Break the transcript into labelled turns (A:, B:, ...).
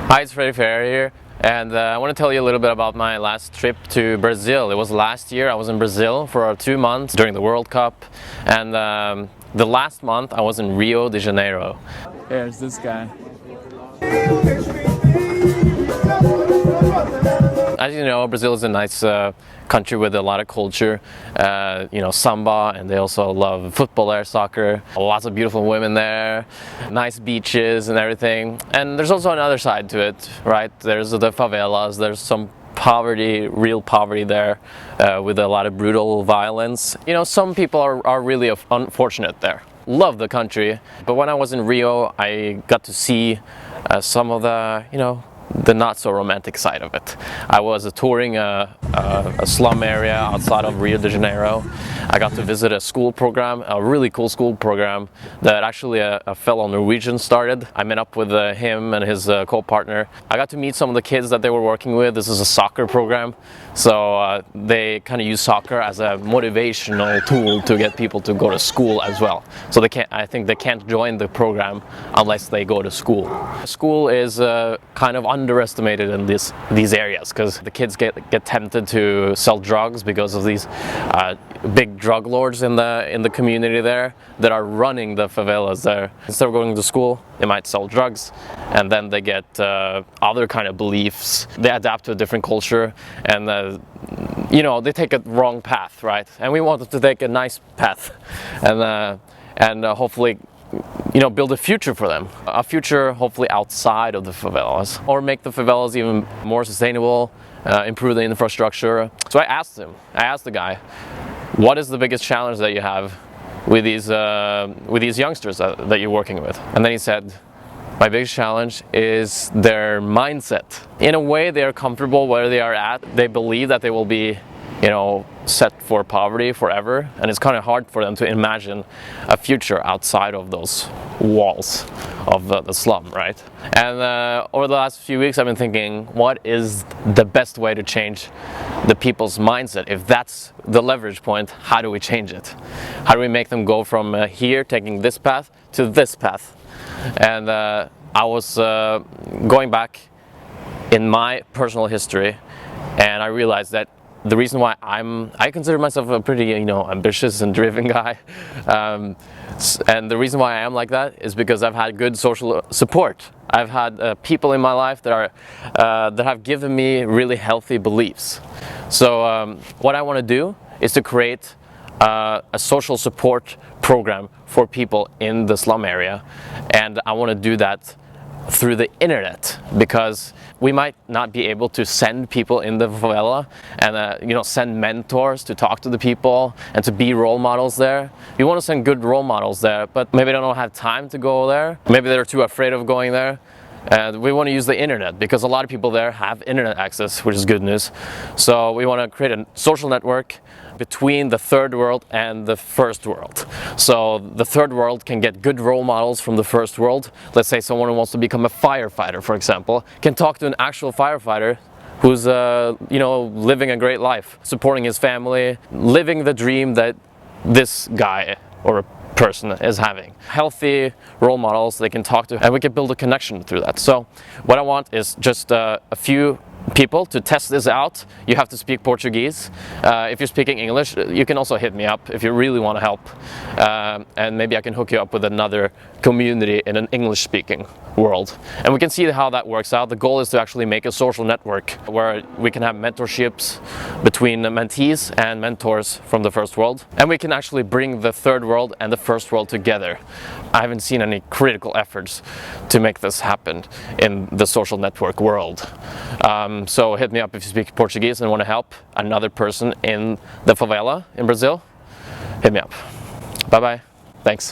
A: Hi, it's freddyfairhair here, and I want to tell you a little bit about my last trip to Brazil. It was last year. I was in Brazil for 2 months during the World Cup, and the last month I was in Rio de Janeiro.
B: There's this guy.
A: As you know, Brazil is a nice country with a lot of culture, samba, and they also love football there, soccer. Lots of beautiful women there, nice beaches and everything. And there's also another side to it, right? There's the favelas, there's some poverty, real poverty there, with a lot of brutal violence. Some people are really unfortunate there. Love the country, but when I was in Rio, I got to see some of the not so romantic side of it. I was touring a slum area outside of Rio de Janeiro. I got to visit a school program, a really cool school program that actually a fellow Norwegian started. I met up with him and his co-partner. I got to meet some of the kids that they were working with. This is a soccer program, so they kind of use soccer as a motivational tool to get people to go to school as well. So I think they can't join the program unless they go to school. School is kind of underestimated in these areas because the kids get tempted to sell drugs because of these big drug lords in the community there that are running the favelas there. Instead of going to school, they might sell drugs, and then they get other kind of beliefs. They adapt to a different culture, and they take a wrong path, right? And we want them to take a nice path, and hopefully build a future for them. A future hopefully outside of the favelas, or make the favelas even more sustainable, improve the infrastructure. So I asked the guy, what is the biggest challenge that you have with these youngsters that you're working with? And then he said, my biggest challenge is their mindset. In a way, they are comfortable where they are at. They believe that they will be set for poverty forever, and it's kind of hard for them to imagine a future outside of those walls of the slum, right? And over the last few weeks I've been thinking, what is the best way to change the people's mindset? If that's the leverage point, how do we change it? How do we make them go from here, taking this path, to this path? And I was going back in my personal history, and I realized that the reason why I consider myself a pretty ambitious and driven guy, and the reason why I am like that is because I've had good social support. I've had people in my life that have given me really healthy beliefs. So what I want to do is to create a social support program for people in the slum area, and I want to do that through the internet, because we might not be able to send people in the favela and send mentors to talk to the people and to be role models there. We want to send good role models there, but maybe they don't have time to go there. Maybe they're too afraid of going there. And we want to use the internet because a lot of people there have internet access, which is good news. So we want to create a social network between the third world and the first world. So the third world can get good role models from the first world. Let's say someone who wants to become a firefighter, for example, can talk to an actual firefighter who's living a great life, supporting his family, living the dream that this guy or a person is having. Healthy role models they can talk to, and we can build a connection through that. So what I want is just a few people to test this out. You have to speak Portuguese. If you're speaking English, you can also hit me up if you really want to help, and maybe I can hook you up with another community in an English-speaking world, and we can see how that works out. The goal is to actually make a social network where we can have mentorships between mentees and mentors from the first world, and we can actually bring the third world and the first world together. I haven't seen any critical efforts to make this happen in the social network world. So hit me up if you speak Portuguese and want to help another person in the favela in Brazil. Hit me up. Bye bye. Thanks.